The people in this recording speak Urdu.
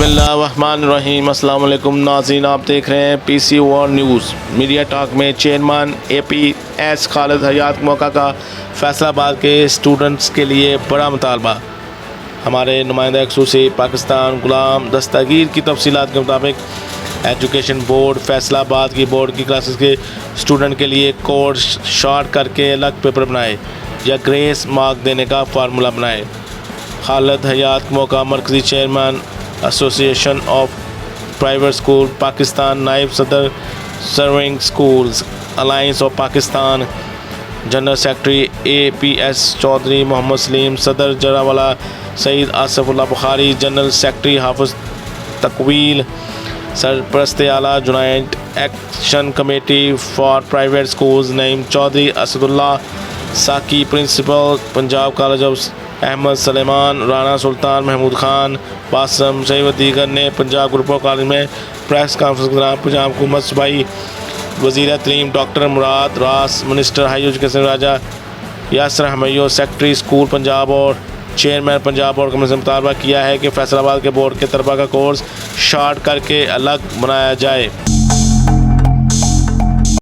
اللہ الرحمن الرحیم۔ السلام علیکم ناظرین، آپ دیکھ رہے ہیں پی سی او نیوز میڈیا ٹاک میں چیئرمین اے پی ایس خالد حیات موقع کا فیصل آباد کے اسٹوڈنٹس کے لیے بڑا مطالبہ۔ ہمارے نمائندہ خصوصی پاکستان غلام دستگیر کی تفصیلات کے مطابق ایجوکیشن بورڈ فیصل آباد کی بورڈ کی کلاسز کے اسٹوڈنٹ کے لیے کورس شارٹ کر کے الگ پیپر بنائے یا گریس مارک دینے کا فارمولہ بنائے۔ خالد حیات موقع مرکزی چیئرمین ایسوسی ایشن آف پرائیویٹ اسکول پاکستان، نائب صدر serving schools alliance of Pakistan, general secretary A P S Chaudhry Muhammad Saleem, صدر جراوالہ Saeed Asifullah Bukhari, general secretary Hafiz Taqweel, سرپرست اعلیٰ joint action committee for private schools Naeem Chaudhry, Asadullah Saki principal, Punjab college of Ahmad Sulaiman, Rana Sultan, Mahmood Khan, Basim Shahid و دیگر نے پنجاب گروپ آف کالج میں پریس کانفرنس کے دوران پنجاب حکومت صوبائی وزیر تعلیم ڈاکٹر مراد راس، منسٹر ہائی ایجوکیشن راجہ یاسر حمیو، سیکرٹری اسکول پنجاب اور چیئرمین پنجاب بورڈ کمیٹی سے مطالبہ کیا ہے کہ فیصل آباد کے بورڈ کے طلباء کا کورس شارٹ کر کے الگ بنایا جائے۔